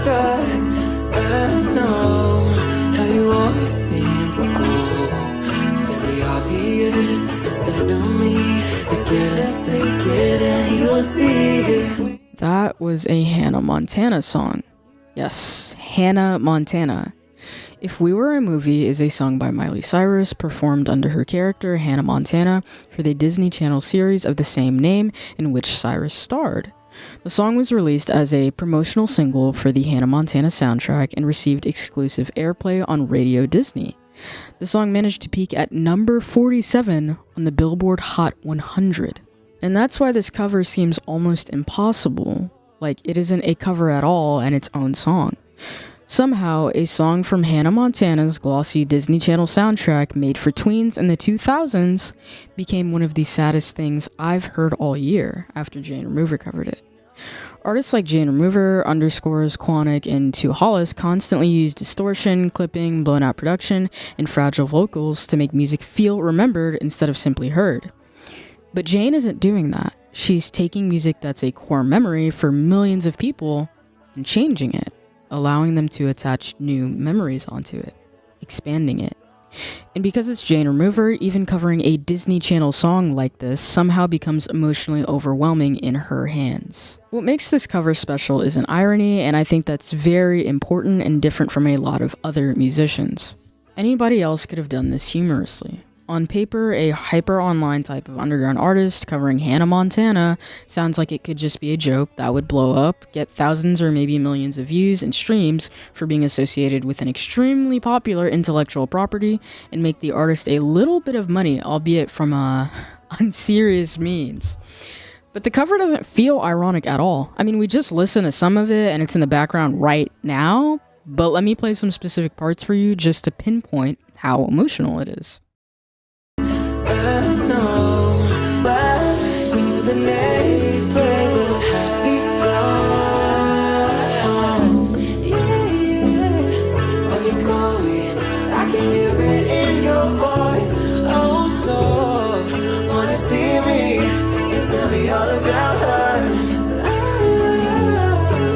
struck. I know how you always seem to go for the obvious instead of me. Take it and you'll see it. That was a Hannah Montana song. Yes, Hannah Montana. If We Were a Movie is a song by Miley Cyrus performed under her character Hannah Montana for the Disney Channel series of the same name in which Cyrus starred. The song was released as a promotional single for the Hannah Montana soundtrack and received exclusive airplay on Radio Disney. The song managed to peak at number 47 on the Billboard Hot 100. And that's why this cover seems almost impossible, like it isn't a cover at all and its own song. Somehow, a song from Hannah Montana's glossy Disney Channel soundtrack made for tweens in the 2000s became one of the saddest things I've heard all year after Jane Remover covered it. Artists like Jane Remover, Underscores, Quanic, and Two Hollis constantly use distortion, clipping, blown out production, and fragile vocals to make music feel remembered instead of simply heard. But Jane isn't doing that. She's taking music that's a core memory for millions of people and changing it, allowing them to attach new memories onto it, expanding it. And because it's Jane Remover, even covering a Disney Channel song like this somehow becomes emotionally overwhelming in her hands. What makes this cover special is an irony, and I think that's very important and different from a lot of other musicians. Anybody else could have done this humorously. On paper, a hyper-online type of underground artist covering Hannah Montana sounds like it could just be a joke that would blow up, get thousands or maybe millions of views and streams for being associated with an extremely popular intellectual property, and make the artist a little bit of money, albeit from unserious means. But the cover doesn't feel ironic at all. I mean, we just listened to some of it and it's in the background right now, but let me play some specific parts for you just to pinpoint how emotional it is. I know why you the next play the happy song. Yeah, when you call me, I can hear it in your voice. Oh, so wanna see me and tell me all about her.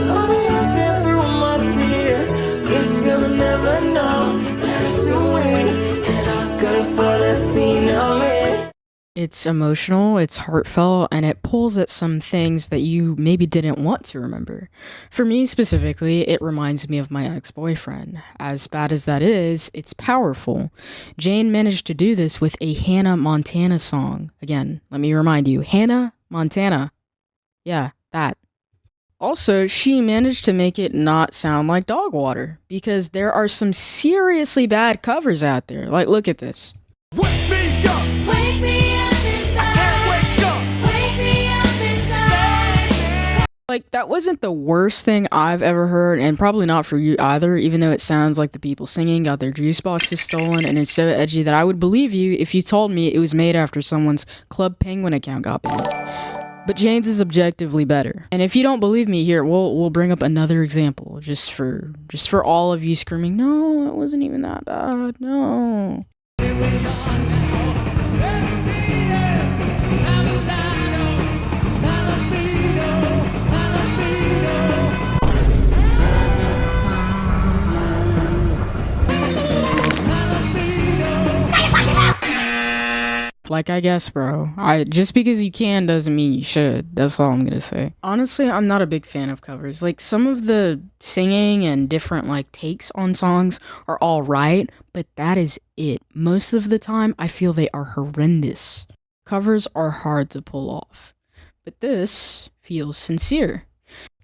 I'll be acting through my tears. Guess you'll never know that I should win an Oscar for the scene of it. It's emotional, it's heartfelt, and it pulls at some things that you maybe didn't want to remember. For me specifically, it reminds me of my ex-boyfriend. As bad as that is, it's powerful. Jane managed to do this with a Hannah Montana song. Again, let me remind you, Hannah Montana. Yeah, that. Also, she managed to make it not sound like dog water, because there are some seriously bad covers out there. Like, look at this. Wake me up! Wake me up inside. I can't wake up! Wake me up inside. Like, that wasn't the worst thing I've ever heard, and probably not for you either, even though it sounds like the people singing got their juice boxes stolen, and it's so edgy that I would believe you if you told me it was made after someone's Club Penguin account got banned. But Jane's is objectively better. And if you don't believe me, here, we'll bring up another example, just for all of you screaming, no, it wasn't even that bad, no. Like, I guess, bro. Just because you can doesn't mean you should. That's all I'm gonna say. Honestly, I'm not a big fan of covers. Like, some of the singing and different, like, takes on songs are all right, but that is it. Most of the time, I feel they are horrendous. Covers are hard to pull off. But this feels sincere.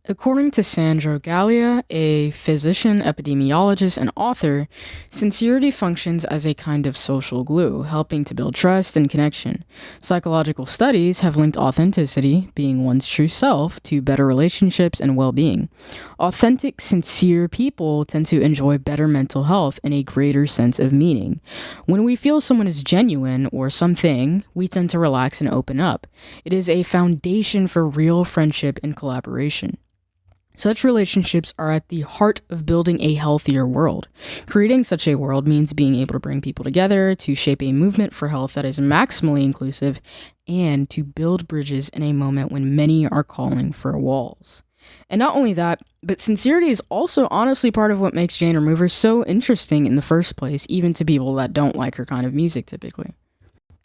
According to Sandro Gallia, a physician, epidemiologist, and author, sincerity functions as a kind of social glue, helping to build trust and connection. Psychological studies have linked authenticity, being one's true self, to better relationships and well-being. Authentic, sincere people tend to enjoy better mental health and a greater sense of meaning. When we feel someone is genuine or something, we tend to relax and open up. It is a foundation for real friendship and collaboration. Such relationships are at the heart of building a healthier world. Creating such a world means being able to bring people together, to shape a movement for health that is maximally inclusive, and to build bridges in a moment when many are calling for walls. And not only that, but sincerity is also honestly part of what makes Jane Remover so interesting in the first place, even to people that don't like her kind of music typically.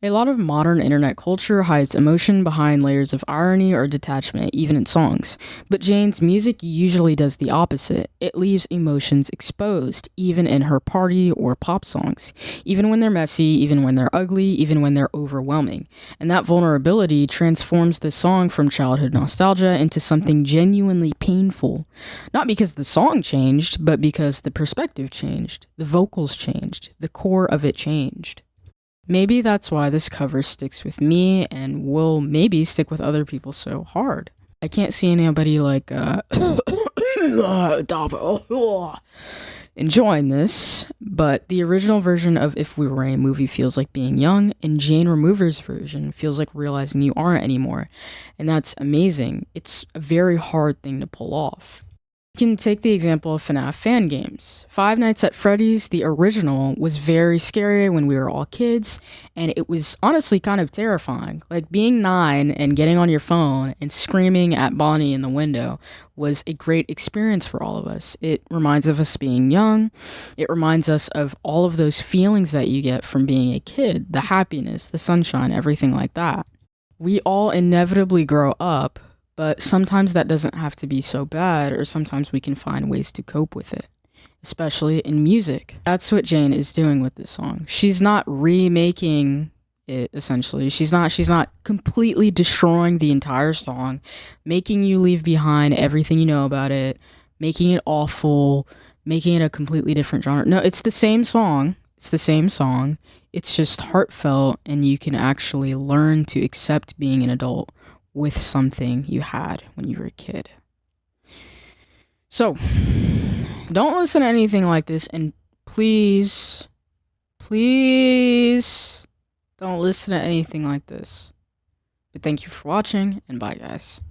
A lot of modern internet culture hides emotion behind layers of irony or detachment, even in songs. But Jane's music usually does the opposite. It leaves emotions exposed, even in her party or pop songs. Even when they're messy, even when they're ugly, even when they're overwhelming. And that vulnerability transforms the song from childhood nostalgia into something genuinely painful. Not because the song changed, but because the perspective changed, the vocals changed, the core of it changed. Maybe that's why this cover sticks with me and will maybe stick with other people so hard. I can't see anybody like enjoying this, but the original version of If We Were a Movie feels like being young, and Jane Remover's version feels like realizing you aren't anymore. And that's amazing. It's a very hard thing to pull off. You can take the example of FNAF fan games. Five Nights at Freddy's, the original, was very scary when we were all kids, and it was honestly kind of terrifying. Like being 9 and getting on your phone and screaming at Bonnie in the window was a great experience for all of us. It reminds of us being young. It reminds us of all of those feelings that you get from being a kid, the happiness, the sunshine, everything like that. We all inevitably grow up, but sometimes that doesn't have to be so bad, or sometimes we can find ways to cope with it, especially in music. That's what Jane is doing with this song. She's not remaking it, essentially. She's not completely destroying the entire song, making you leave behind everything you know about it, making it awful, making it a completely different genre. No, it's the same song. It's the same song. It's just heartfelt, and you can actually learn to accept being an adult with something you had when you were a kid. So, don't listen to anything like this, and please don't listen to anything like this. But thank you for watching, and bye guys.